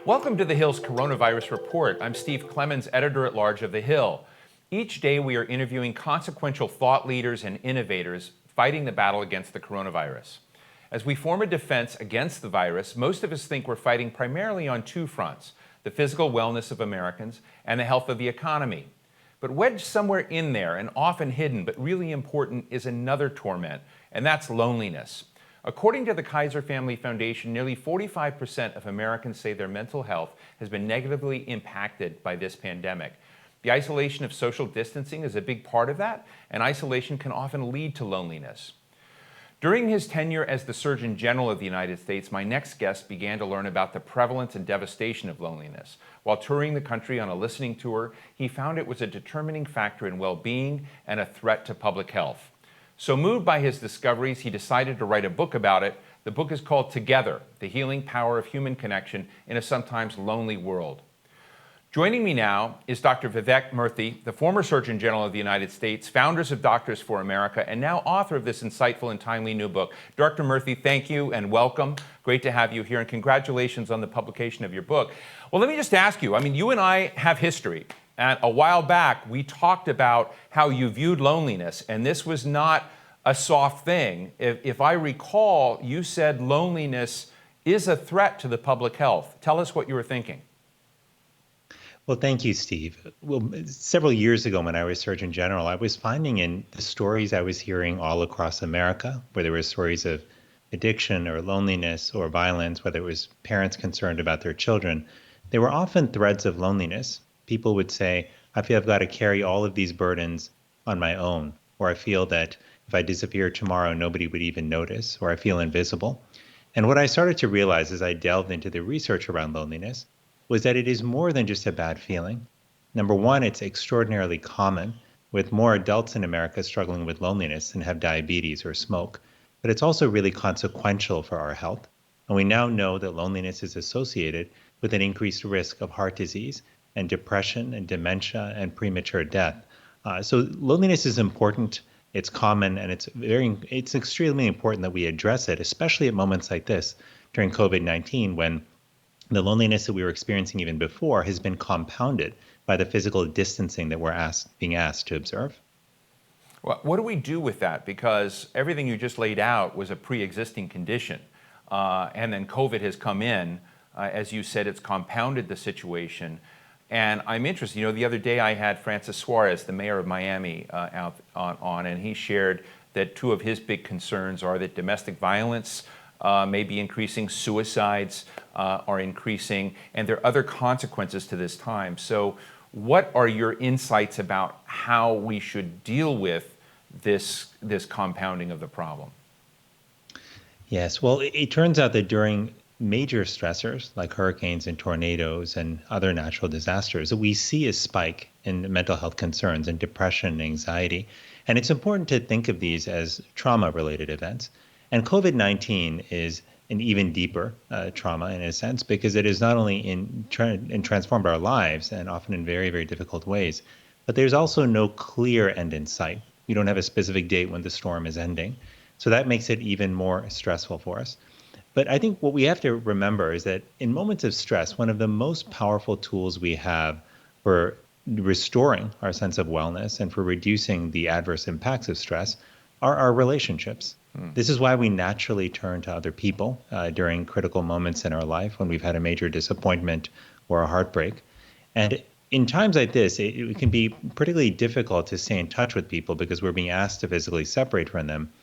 Welcome to The Hill's Coronavirus Report. I'm Steve Clemons, editor-at-large of The Hill. Each day we are interviewing consequential thought leaders and innovators fighting the battle against the coronavirus. As we form a defense against the virus, most of us think we're fighting primarily on two fronts: the physical wellness of Americans and the health of the economy. But wedged somewhere in there, and often hidden but really important, is another torment, and that's loneliness. According to the Kaiser Family Foundation, nearly 45% of Americans say their mental health has been negatively impacted by this pandemic. The isolation of social distancing is a big part of that, and isolation can often lead to loneliness. During his tenure as the Surgeon General of the United States, my next guest began to learn about the prevalence and devastation of loneliness. While touring the country on a listening tour, he found it was a determining factor in well-being and a threat to public health. So moved by his discoveries, he decided to write a book about it. The book is called Together: The Healing Power of Human Connection in a Sometimes Lonely World. Joining me now is Dr. Vivek Murthy, the former Surgeon General of the United States, founders of Doctors for America, and now author of this insightful and timely new book. Dr. Murthy, thank you and welcome. Great to have you here, and congratulations on the publication of your book. Well, let me just ask you, you and I have history. And a while back, we talked about how you viewed loneliness, and this was not a soft thing. If I recall, you said loneliness is a threat to the public health. Tell us what you were thinking. Well, thank you, Steve. Well, several years ago when I was Surgeon General, I was finding in the stories I was hearing all across America, where there were stories of addiction or loneliness or violence, whether it was parents concerned about their children, there were often threads of loneliness. People would say, I feel I've got to carry all of these burdens on my own, or I feel that if I disappear tomorrow, nobody would even notice, or I feel invisible. And what I started to realize as I delved into the research around loneliness was that it is more than just a bad feeling. Number one, it's extraordinarily common, with more adults in America struggling with loneliness than have diabetes or smoke. But it's also really consequential for our health. And we now know that loneliness is associated with an increased risk of heart disease and depression and dementia and premature death. So loneliness is important, it's common, and it's extremely important that we address it, especially at moments like this during COVID-19, when the loneliness that we were experiencing even before has been compounded by the physical distancing that we're being asked to observe. Well, what do we do with that? Because everything you just laid out was a pre-existing condition, and then COVID has come in. As you said, it's compounded the situation. And I'm interested, the other day I had Francis Suarez, the mayor of Miami, out on, and he shared that two of his big concerns are that domestic violence may be increasing, suicides are increasing, and there are other consequences to this time. So what are your insights about how we should deal with this compounding of the problem? Yes, well, it turns out that during major stressors like hurricanes and tornadoes and other natural disasters, we see a spike in mental health concerns and depression and anxiety. And it's important to think of these as trauma-related events. And COVID-19 is an even deeper trauma in a sense, because it has not only transformed our lives, and often in very, very difficult ways, but there's also no clear end in sight. We don't have a specific date when the storm is ending. So that makes it even more stressful for us. But I think what we have to remember is that in moments of stress, one of the most powerful tools we have for restoring our sense of wellness and for reducing the adverse impacts of stress are our relationships. This is why we naturally turn to other people during critical moments in our life, when we've had a major disappointment or a heartbreak. And in times like this, it can be particularly difficult to stay in touch with people because we're being asked to physically separate from them.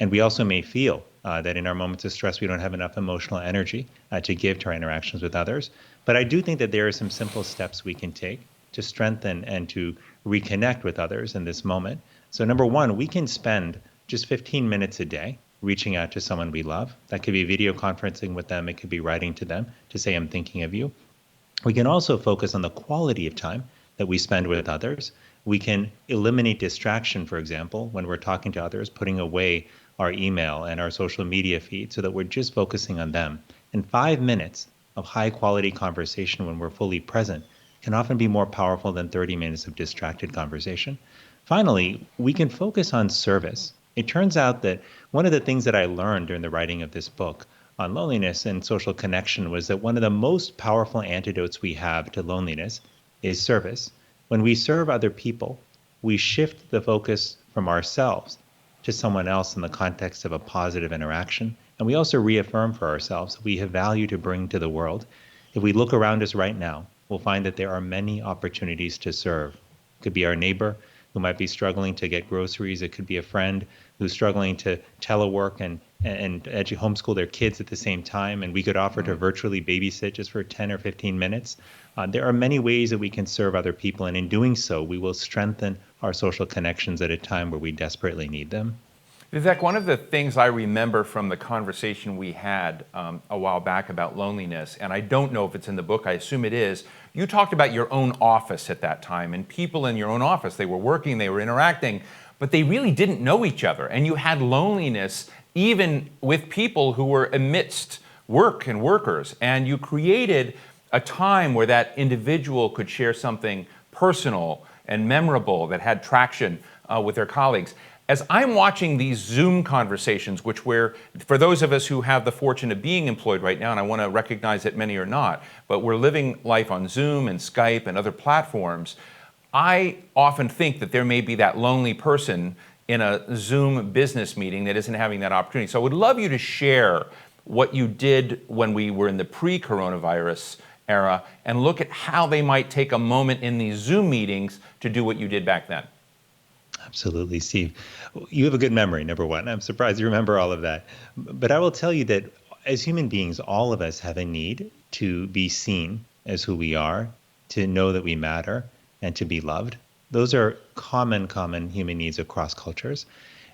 And we also may feel that in our moments of stress, we don't have enough emotional energy to give to our interactions with others. But I do think that there are some simple steps we can take to strengthen and to reconnect with others in this moment. So number one, we can spend just 15 minutes a day reaching out to someone we love. That could be video conferencing with them. It could be writing to them to say, I'm thinking of you. We can also focus on the quality of time that we spend with others. We can eliminate distraction, for example, when we're talking to others, putting away our email and our social media feed so that we're just focusing on them. And 5 minutes of high quality conversation when we're fully present can often be more powerful than 30 minutes of distracted conversation. Finally, we can focus on service. It turns out that one of the things that I learned during the writing of this book on loneliness and social connection was that one of the most powerful antidotes we have to loneliness is service. When we serve other people, we shift the focus from ourselves to someone else in the context of a positive interaction. And we also reaffirm for ourselves that we have value to bring to the world. If we look around us right now, we'll find that there are many opportunities to serve. It could be our neighbor who might be struggling to get groceries. It could be a friend who's struggling to telework and homeschool their kids at the same time. And we could offer to virtually babysit just for 10 or 15 minutes. There are many ways that we can serve other people. And in doing so, we will strengthen our social connections at a time where we desperately need them. Vivek, one of the things I remember from the conversation we had a while back about loneliness, and I don't know if it's in the book, I assume it is, you talked about your own office at that time, and people in your own office, they were working, they were interacting, but they really didn't know each other, and you had loneliness even with people who were amidst work and workers, and you created a time where that individual could share something personal and memorable that had traction with their colleagues. As I'm watching these Zoom conversations, which for those of us who have the fortune of being employed right now, and I want to recognize that many are not, but we're living life on Zoom and Skype and other platforms, I often think that there may be that lonely person in a Zoom business meeting that isn't having that opportunity. So I would love you to share what you did when we were in the pre-coronavirus era and look at how they might take a moment in these Zoom meetings to do what you did back then. Absolutely, Steve. You have a good memory, number one. I'm surprised you remember all of that. But I will tell you that as human beings, all of us have a need to be seen as who we are, to know that we matter, and to be loved. Those are common human needs across cultures.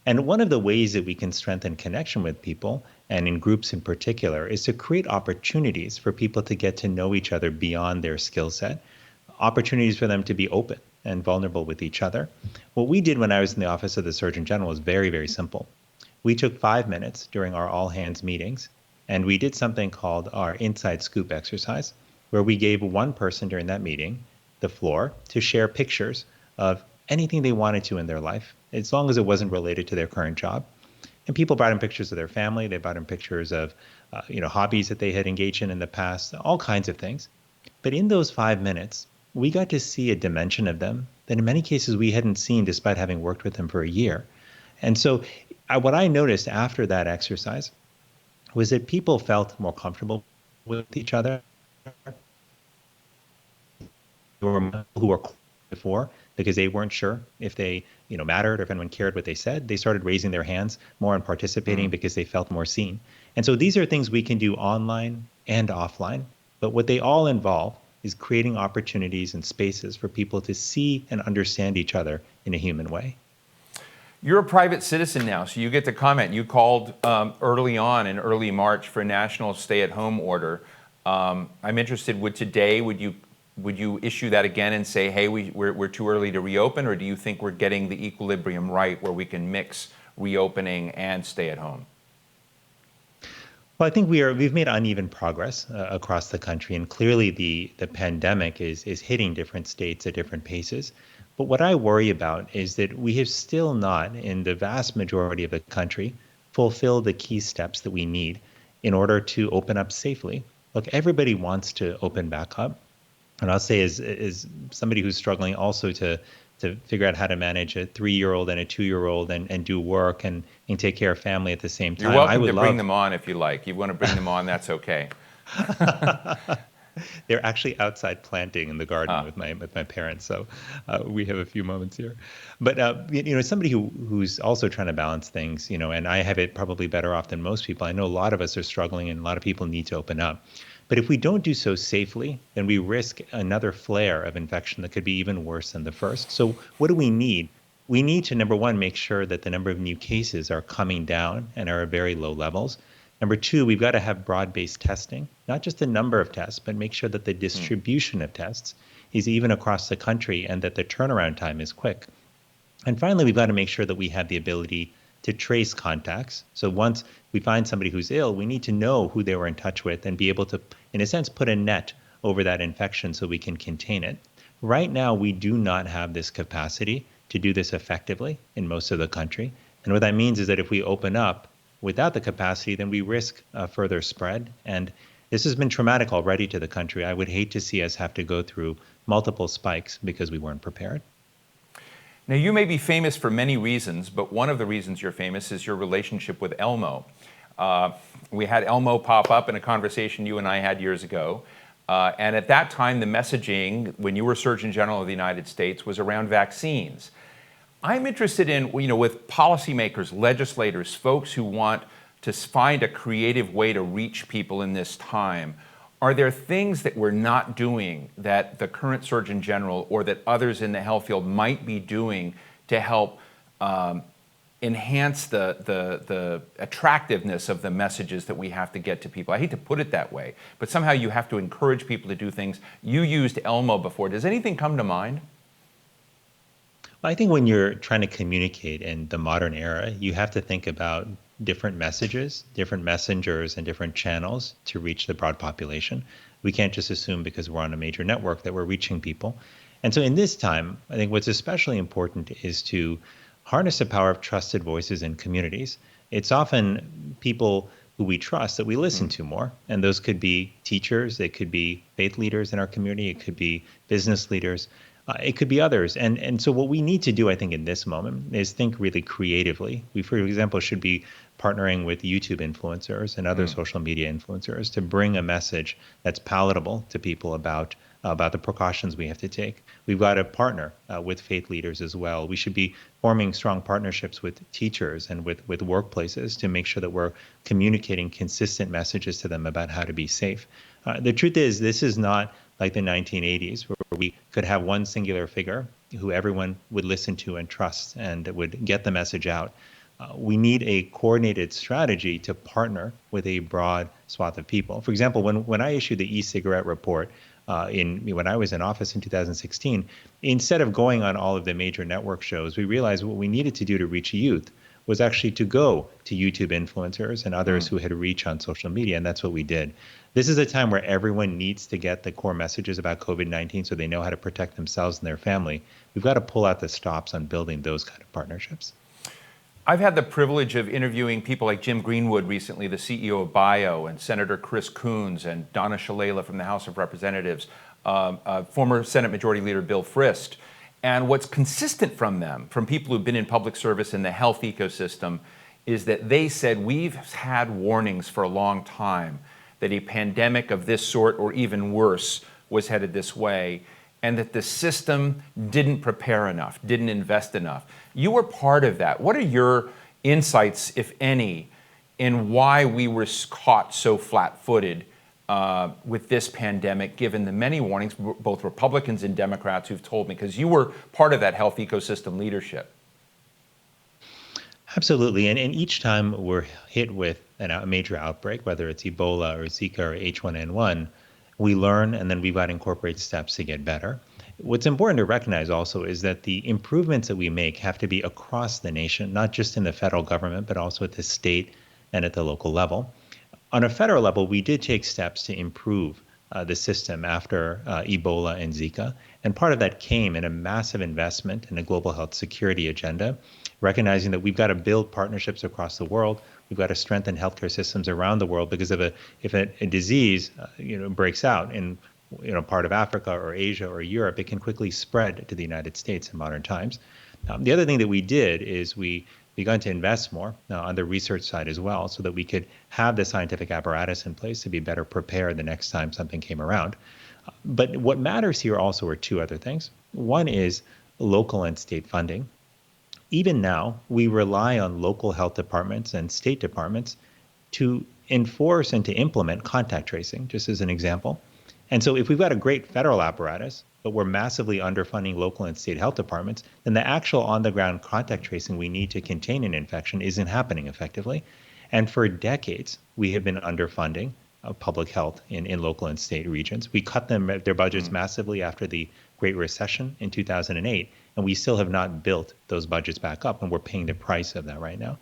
And one of the ways that we can strengthen connection with people, and in groups in particular, is to create opportunities for people to get to know each other beyond their skill set, opportunities for them to be open and vulnerable with each other. What we did when I was in the office of the Surgeon General was very, very simple. We took 5 minutes during our all hands meetings, and we did something called our inside scoop exercise, where we gave one person during that meeting the floor to share pictures of anything they wanted to in their life, as long as it wasn't related to their current job. And people brought in pictures of their family, they brought in pictures of hobbies that they had engaged in the past, all kinds of things. But in those 5 minutes, we got to see a dimension of them that in many cases we hadn't seen despite having worked with them for a year. And so what I noticed after that exercise was that people felt more comfortable with each other. There were who were before because they weren't sure if they mattered or if anyone cared what they said. They started raising their hands more and participating because they felt more seen. And so these are things we can do online and offline, but what they all involve is creating opportunities and spaces for people to see and understand each other in a human way. You're a private citizen now, so you get to comment. You called early on in early March for a national stay-at-home order. I'm interested, would you issue that again and say, hey, we're too early to reopen, or do you think we're getting the equilibrium right where we can mix reopening and stay at home? Well, I think we've made uneven progress across the country, and clearly the pandemic is hitting different states at different paces. But what I worry about is that we have still not, in the vast majority of the country, fulfilled the key steps that we need in order to open up safely. Look, everybody wants to open back up. And I'll say as somebody who's struggling also to figure out how to manage a 3-year-old and a 2-year-old and do work and take care of family at the same time. You're welcome to bring them on if you like. You want to bring them on, that's okay. They're actually outside planting in the garden with my parents, so we have a few moments here. But somebody who's also trying to balance things, and I have it probably better off than most people. I know a lot of us are struggling, and a lot of people need to open up. But if we don't do so safely, then we risk another flare of infection that could be even worse than the first. So what do we need? We need to, number one, make sure that the number of new cases are coming down and are at very low levels. Number two, we've got to have broad-based testing, not just the number of tests, but make sure that the distribution of tests is even across the country and that the turnaround time is quick. And finally, we've got to make sure that we have the ability to trace contacts. So once we find somebody who's ill, we need to know who they were in touch with and be able to, in a sense, put a net over that infection so we can contain it. Right now, we do not have this capacity to do this effectively in most of the country. And what that means is that if we open up, without the capacity, then we risk further spread. And this has been traumatic already to the country. I would hate to see us have to go through multiple spikes because we weren't prepared. Now, you may be famous for many reasons, but one of the reasons you're famous is your relationship with Elmo. We had Elmo pop up in a conversation you and I had years ago. And at that time, the messaging, when you were Surgeon General of the United States, was around vaccines. I'm interested in, with policymakers, legislators, folks who want to find a creative way to reach people in this time. Are there things that we're not doing that the current Surgeon General or that others in the health field might be doing to help enhance the attractiveness of the messages that we have to get to people? I hate to put it that way, but somehow you have to encourage people to do things. You used Elmo before. Does anything come to mind? Well, I think when you're trying to communicate in the modern era, you have to think about different messages, different messengers, and different channels to reach the broad population. We can't just assume because we're on a major network that we're reaching people. And so in this time, I think what's especially important is to harness the power of trusted voices in communities. It's often people who we trust that we listen to more. And those could be teachers, they could be faith leaders in our community, it could be business leaders. It could be others. And so what we need to do, I think, in this moment is think really creatively. We, for example, should be partnering with YouTube influencers and other social media influencers to bring a message that's palatable to people about the precautions we have to take. We've got to partner with faith leaders as well. We should be forming strong partnerships with teachers and with workplaces to make sure that we're communicating consistent messages to them about how to be safe. The truth is, this is not like the 1980s, where we could have one singular figure who everyone would listen to and trust and would get the message out. We need a coordinated strategy to partner with a broad swath of people. For example, when I issued the e-cigarette report when I was in office in 2016, instead of going on all of the major network shows, we realized what we needed to do to reach youth was actually to go to YouTube influencers and others who had reach on social media, and that's what we did. This is a time where everyone needs to get the core messages about COVID-19 so they know how to protect themselves and their family. We've got to pull out the stops on building those kind of partnerships. I've had the privilege of interviewing people like Jim Greenwood recently, the CEO of Bio, and Senator Chris Coons and Donna Shalala from the House of Representatives, former Senate Majority Leader Bill Frist. And what's consistent from them, from people who've been in public service in the health ecosystem, is that they said we've had warnings for a long time that a pandemic of this sort, or even worse, was headed this way, and that the system didn't prepare enough, didn't invest enough. You were part of that. What are your insights, if any, in why we were caught so flat-footed with this pandemic, given the many warnings, both Republicans and Democrats who've told me, because you were part of that health ecosystem leadership? Absolutely. And each time we're hit with a major outbreak, whether it's Ebola or Zika or H1N1, we learn and then we've got to incorporate steps to get better. What's important to recognize also is that the improvements that we make have to be across the nation, not just in the federal government, but also at the state and at the local level. On a federal level, we did take steps to improve the system after Ebola and Zika. And part of that came in a massive investment in a global health security agenda, recognizing that we've got to build partnerships across the world. We've got to strengthen healthcare systems around the world, because if a disease breaks out in part of Africa or Asia or Europe, it can quickly spread to the United States in modern times. The other thing that we did is we begun to invest more on the research side as well, so that we could have the scientific apparatus in place to be better prepared the next time something came around. But what matters here also are two other things. One is local and state funding. Even now, we rely on local health departments and state departments to enforce and to implement contact tracing, just as an example. And so if we've got a great federal apparatus, but we're massively underfunding local and state health departments, then the actual on-the-ground contact tracing we need to contain an infection isn't happening effectively. And for decades, we have been underfunding public health in local and state regions. We cut their budgets massively after the Great Recession in 2008, and we still have not built those budgets back up, and we're paying the price of that right now.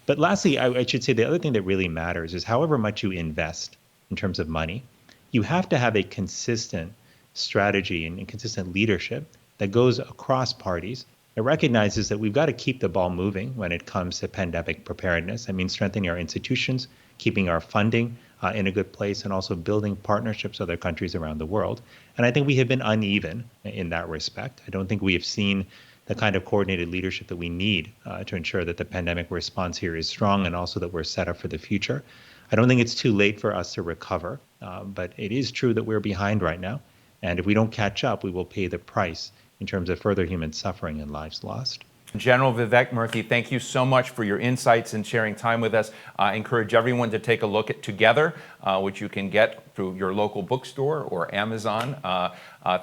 But lastly, I should say the other thing that really matters is however much you invest in terms of money, you have to have a consistent strategy and consistent leadership that goes across parties It recognizes that we've got to keep the ball moving when it comes to pandemic preparedness. I mean, strengthening our institutions, keeping our funding in a good place, and also building partnerships with other countries around the world. And I think we have been uneven in that respect. I don't think we have seen the kind of coordinated leadership that we need to ensure that the pandemic response here is strong and also that we're set up for the future. I don't think it's too late for us to recover, but it is true that we're behind right now. And if we don't catch up, we will pay the price in terms of further human suffering and lives lost. General Vivek Murthy, thank you so much for your insights and sharing time with us. I encourage everyone to take a look at Together, which you can get through your local bookstore or Amazon.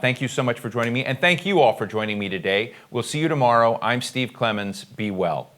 Thank you so much for joining me, and thank you all for joining me today. We'll see you tomorrow. I'm Steve Clemons. Be well.